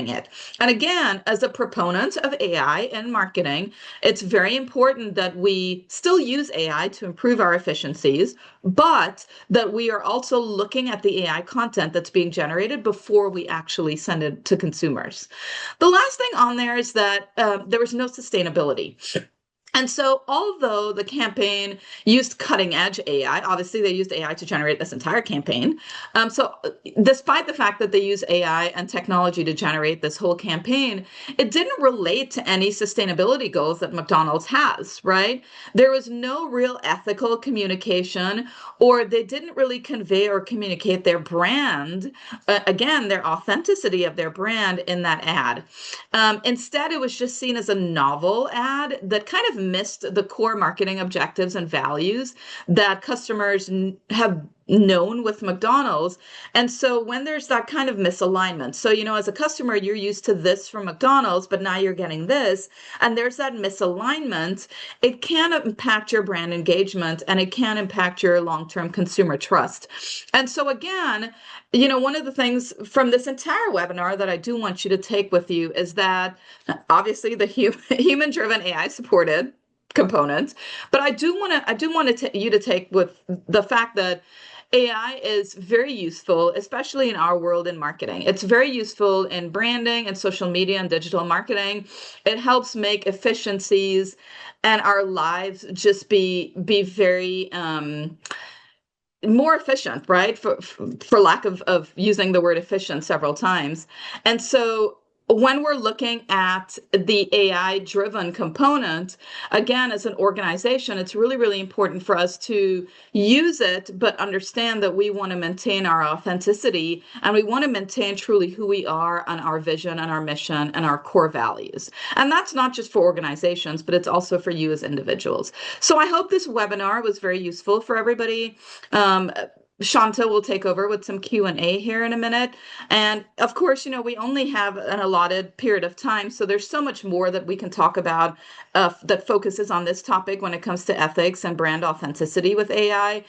it. And again, as a proponent of AI in marketing, it's very important that we still use AI to improve our efficiencies, but that we are also looking at the AI content that's being generated before we actually send it to consumers. The last thing on there is that there was no sustainability. And so, although the campaign used cutting edge AI, obviously they used AI to generate this entire campaign. Despite the fact that they use AI and technology to generate this whole campaign, it didn't relate to any sustainability goals that McDonald's has, right? There was no real ethical communication, or they didn't really convey or communicate their brand, again, their authenticity of their brand in that ad. Instead, it was just seen as a novel ad that kind of missed the core marketing objectives and values that customers have known with McDonald's. And so when there's that kind of misalignment, so, as a customer, you're used to this from McDonald's, but now you're getting this, and there's that misalignment, it can impact your brand engagement and it can impact your long-term consumer trust. And so again, one of the things from this entire webinar that I do want you to take with you is that obviously the human-driven AI supported components, but I do want you to take with the fact that AI is very useful, especially in our world in marketing. It's very useful in branding and social media and digital marketing. It helps make efficiencies and our lives just be very more efficient, right? For lack of using the word efficient several times. And so when we're looking at the AI driven component, again, as an organization, it's really, really important for us to use it, but understand that we want to maintain our authenticity and we want to maintain truly who we are and our vision and our mission and our core values. And that's not just for organizations, but it's also for you as individuals. So I hope this webinar was very useful for everybody. Um, Shanta will take over with some Q&A here in a minute. And of course, we only have an allotted period of time, so there's so much more that we can talk about that focuses on this topic when it comes to ethics and brand authenticity with AI.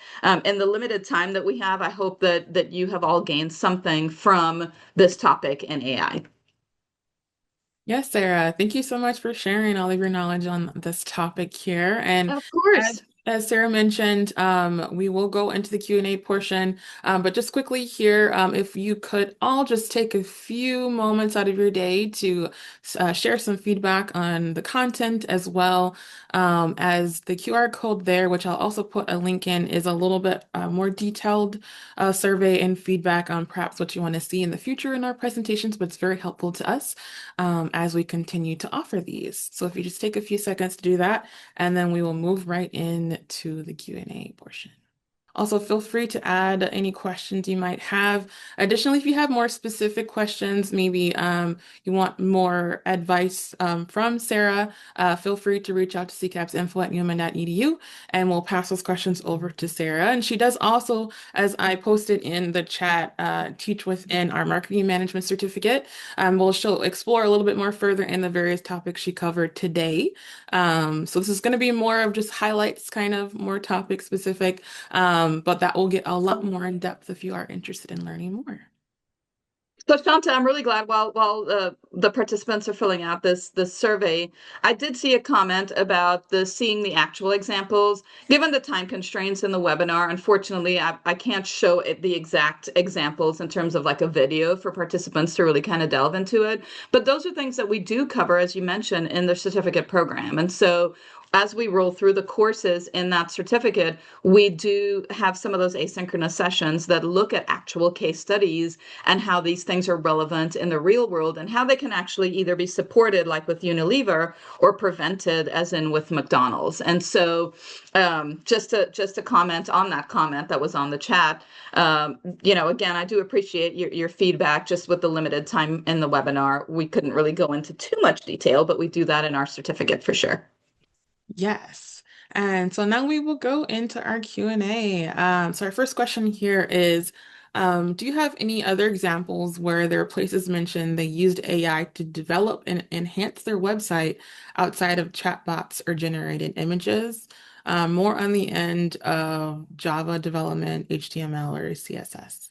In the limited time that we have, I hope that you have all gained something from this topic in AI. Yes, Sarah, thank you so much for sharing all of your knowledge on this topic here. And Of course. as Sarah mentioned, we will go into the Q&A portion. But just quickly here, if you could all just take a few moments out of your day to share some feedback on the content, as well as the QR code there, which I'll also put a link in, is a little bit more detailed survey and feedback on perhaps what you want to see in the future in our presentations, but it's very helpful to us as we continue to offer these. So if you just take a few seconds to do that, and then we will move right into the Q&A portion. Also, feel free to add any questions you might have. Additionally, if you have more specific questions, maybe you want more advice from Sarah, feel free to reach out to ccapsinfo@umn.edu, and we'll pass those questions over to Sarah. And she does also, as I posted in the chat, teach within our marketing management certificate. She'll explore a little bit more further in the various topics she covered today. So this is going to be more of just highlights, kind of more topic specific. But that will get a lot more in depth if you are interested in learning more. So Shanta, I'm really glad while the participants are filling out this survey, I did see a comment about the seeing the actual examples. Given the time constraints in the webinar, unfortunately, I can't show it the exact examples in terms of like a video for participants to really kind of delve into it. But those are things that we do cover, as you mentioned, in the certificate program. And so as we roll through the courses in that certificate, we do have some of those asynchronous sessions that look at actual case studies and how these things are relevant in the real world and how they can actually either be supported, like with Unilever, or prevented, as in with McDonald's. And so, just to comment on that comment that was on the chat, again, I do appreciate your feedback. Just with the limited time in the webinar, we couldn't really go into too much detail, but we do that in our certificate for sure. Yes. And so now we will go into our Q&A. So our first question here is, do you have any other examples where there are places mentioned they used AI to develop and enhance their website outside of chatbots or generated images? More on the end of Java development, HTML, or CSS.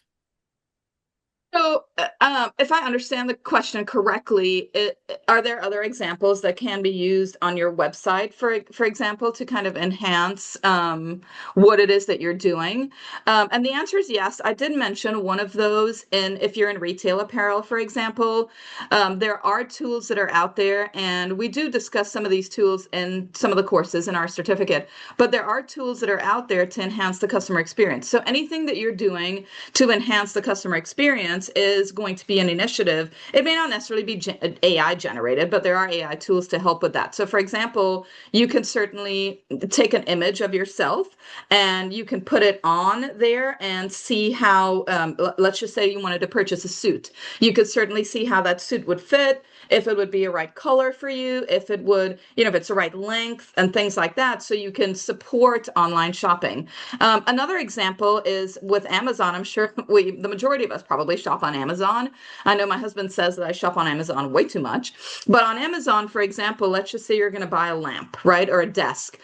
So, if I understand the question correctly, are there other examples that can be used on your website, for example, to kind of enhance what it is that you're doing? And the answer is yes. I did mention one of those if you're in retail apparel, for example. There are tools that are out there, and we do discuss some of these tools in some of the courses in our certificate. But there are tools that are out there to enhance the customer experience. So anything that you're doing to enhance the customer experience is going to be an initiative. It may not necessarily be AI generated, but there are AI tools to help with that. So, for example, you can certainly take an image of yourself and you can put it on there and see how, let's just say you wanted to purchase a suit. You could certainly see how that suit would fit, if it would be a right color for you, if it would, if it's the right length and things like that. So you can support online shopping. Another example is with Amazon. I'm sure the majority of us probably shop on Amazon. I know my husband says that I shop on Amazon way too much. But on Amazon, for example, let's just say you're going to buy a lamp, right? Or a desk.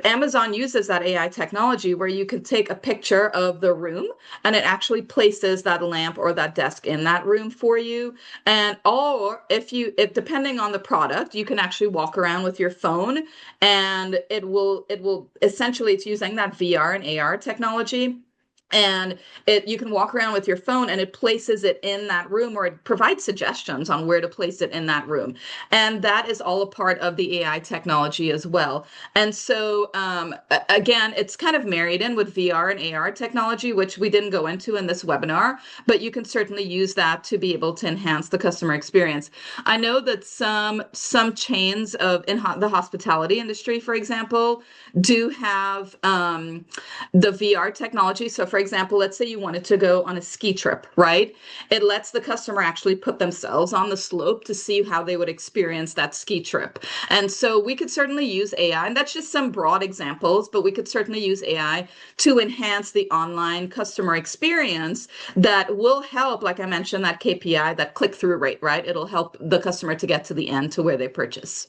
Amazon uses that AI technology where you can take a picture of the room and it actually places that lamp or that desk in that room for you. And or if depending on the product, you can actually walk around with your phone and it will essentially, it's using that VR and AR technology. And you can walk around with your phone and it places it in that room, or it provides suggestions on where to place it in that room. And that is all a part of the AI technology as well. And so, again, it's kind of married in with VR and AR technology, which we didn't go into in this webinar, but you can certainly use that to be able to enhance the customer experience. I know that some chains in the hospitality industry, for example, do have the VR technology. So, for example, let's say you wanted to go on a ski trip, right? It lets the customer actually put themselves on the slope to see how they would experience that ski trip. And so we could certainly use AI, and that's just some broad examples, but we could certainly use AI to enhance the online customer experience that will help, like I mentioned, that KPI, that click-through rate, right? It'll help the customer to get to the end to where they purchase.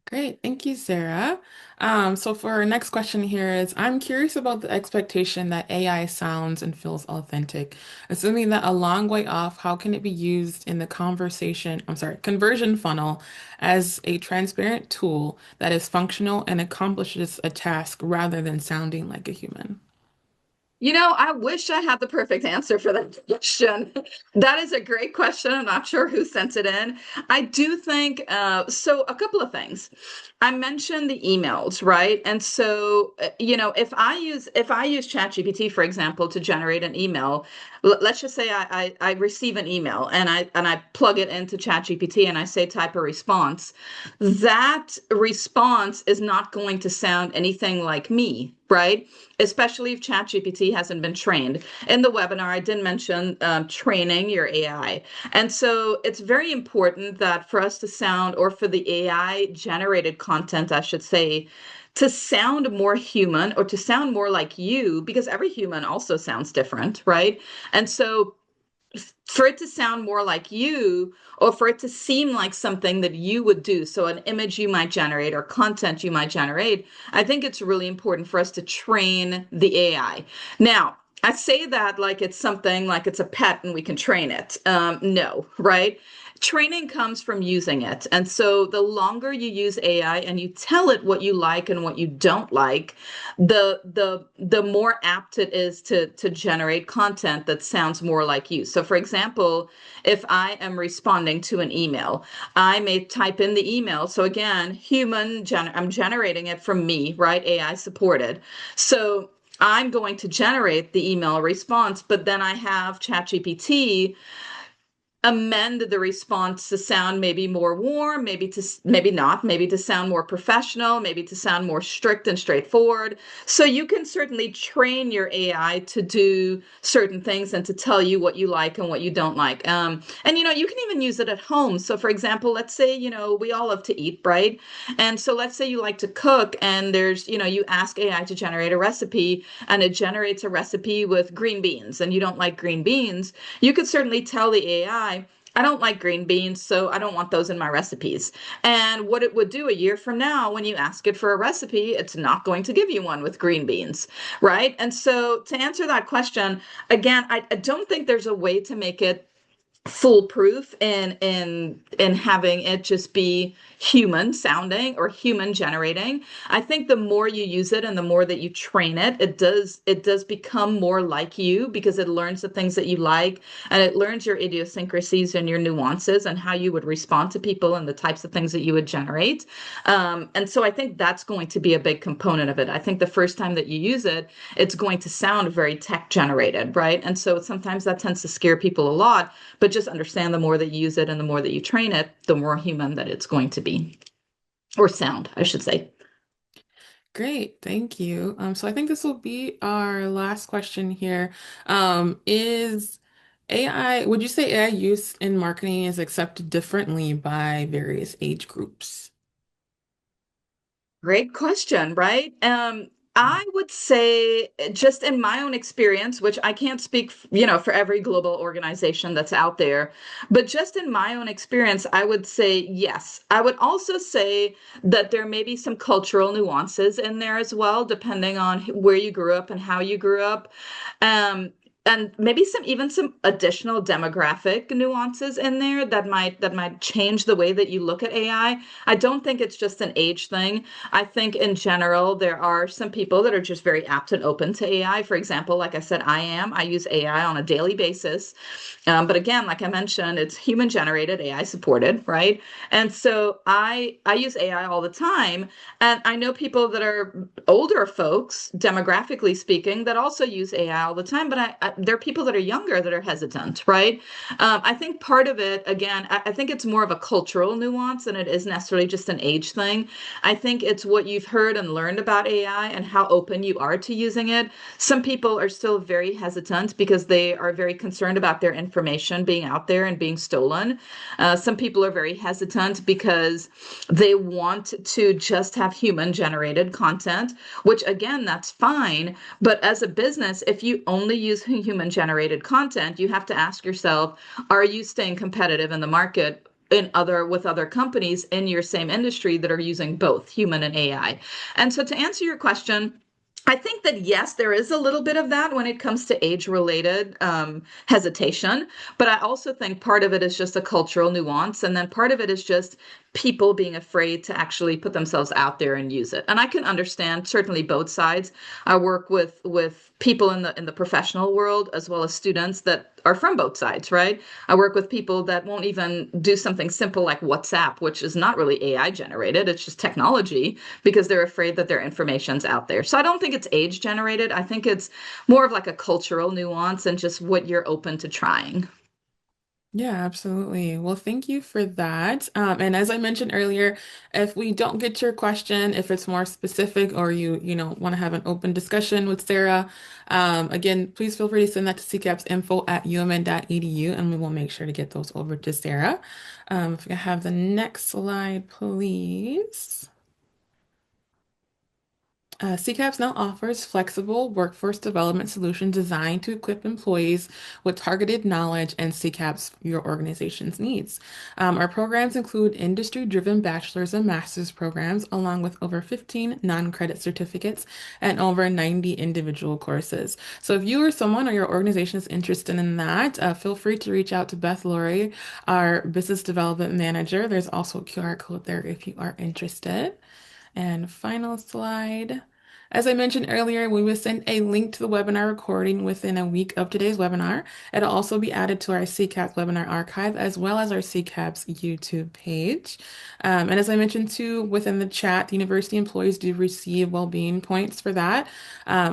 Great, thank you, Sarah. So for our next question here is, I'm curious about the expectation that AI sounds and feels authentic. Assuming that a long way off, how can it be used in the conversion funnel as a transparent tool that is functional and accomplishes a task rather than sounding like a human? I wish I had the perfect answer for that question. That is a great question. I'm not sure who sent it in. I do think so. A couple of things. I mentioned the emails, right? And so, if I use ChatGPT, for example, to generate an email, let's just say I receive an email and I plug it into ChatGPT and I say type a response. That response is not going to sound anything like me, right? Especially if ChatGPT hasn't been trained. In the webinar, I did mention training your AI. And so it's very important that for us to sound, or for the AI generated content, I should say, to sound more human or to sound more like you, because every human also sounds different, right? And so for it to sound more like you, or for it to seem like something that you would do, so an image you might generate or content you might generate, I think it's really important for us to train the AI. Now, I say that like it's something like it's a pet and we can train it. No, right? Training comes from using it. And so the longer you use AI and you tell it what you like and what you don't like, the more apt it is to generate content that sounds more like you. So for example, if I am responding to an email, I may type in the email. So again, I'm generating it from me, right? AI supported. So I'm going to generate the email response, but then I have ChatGPT amend the response to sound maybe more warm, maybe not, maybe to sound more professional, maybe to sound more strict and straightforward. So you can certainly train your AI to do certain things and to tell you what you like and what you don't like. And you can even use it at home. So for example, let's say we all love to eat, right? And so let's say you like to cook, and you ask AI to generate a recipe, and it generates a recipe with green beans, and you don't like green beans. You could certainly tell the I don't like green beans, so I don't want those in my recipes. And what it would do a year from now, when you ask it for a recipe, it's not going to give you one with green beans, right? And so to answer that question, again, I don't think there's a way to make it foolproof in having it just be human sounding or human generating. I think the more you use it and the more that you train it, it does become more like you, because it learns the things that you like, and it learns your idiosyncrasies and your nuances and how you would respond to people and the types of things that you would generate. And so I think that's going to be a big component of it. I think the first time that you use it, it's going to sound very tech generated, right? And so sometimes that tends to scare people a lot, but just understand the more that you use it and the more that you train it, the more human that it's going to be, or sound, I should say. Great, thank you. So I think this will be our last question here. Is would you say AI use in marketing is accepted differently by various age groups? Great question, right? I would say, just in my own experience, which I can't speak, for every global organization that's out there, but just in my own experience, I would say yes. I would also say that there may be some cultural nuances in there as well, depending on where you grew up and how you grew up. Um, and maybe some additional demographic nuances in there that might change the way that you look at AI. I don't think it's just an age thing. I think in general, there are some people that are just very apt and open to AI. For example, like I said, I use AI on a daily basis. But again, like I mentioned, it's human generated, AI supported, right? And so I use AI all the time. And I know people that are older folks, demographically speaking, that also use AI all the time. But there are people that are younger that are hesitant, right? I think part of it, again, I think it's more of a cultural nuance than it is necessarily just an age thing. I think it's what you've heard and learned about AI and how open you are to using it. Some people are still very hesitant because they are very concerned about their information being out there and being stolen. Some people are very hesitant because they want to just have human generated content, which again, that's fine. But as a business, if you only use human generated content, you have to ask yourself, are you staying competitive in the market with other companies in your same industry that are using both human and AI? And so to answer your question, I think that yes, there is a little bit of that when it comes to age-related hesitation, but I also think part of it is just a cultural nuance, and then part of it is just people being afraid to actually put themselves out there and use it. And I can understand certainly both sides. I work with people in the professional world as well as students that are from both sides, right? I work with people that won't even do something simple like WhatsApp, which is not really AI generated, it's just technology, because they're afraid that their information's out there. So I don't think it's age generated. I think it's more of like a cultural nuance and just what you're open to trying. Yeah, absolutely. Well, thank you for that. And as I mentioned earlier, if we don't get your question, if it's more specific or want to have an open discussion with Sarah, again, please feel free to send that to ccapsinfo@umn.edu and we will make sure to get those over to Sarah. If we can have the next slide, please. CCAPS now offers flexible workforce development solutions designed to equip employees with targeted knowledge and CCAPS your organization's needs. Our programs include industry-driven bachelor's and master's programs, along with over 15 non-credit certificates and over 90 individual courses. So if you or someone or your organization is interested in that, feel free to reach out to Beth Laurie, our business development manager. There's also a QR code there if you are interested. And final slide. As I mentioned earlier, we will send a link to the webinar recording within a week of today's webinar. It'll also be added to our CCAPS webinar archive as well as our CCAPS YouTube page. And as I mentioned too, within the chat, the university employees do receive well-being points for that.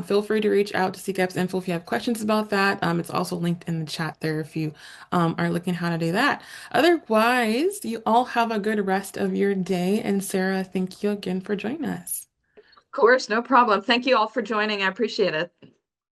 Feel free to reach out to CCAPS Info if you have questions about that. It's also linked in the chat there if you are looking how to do that. Otherwise, you all have a good rest of your day. And Sarah, thank you again for joining us. Of course, no problem. Thank you all for joining. I appreciate it.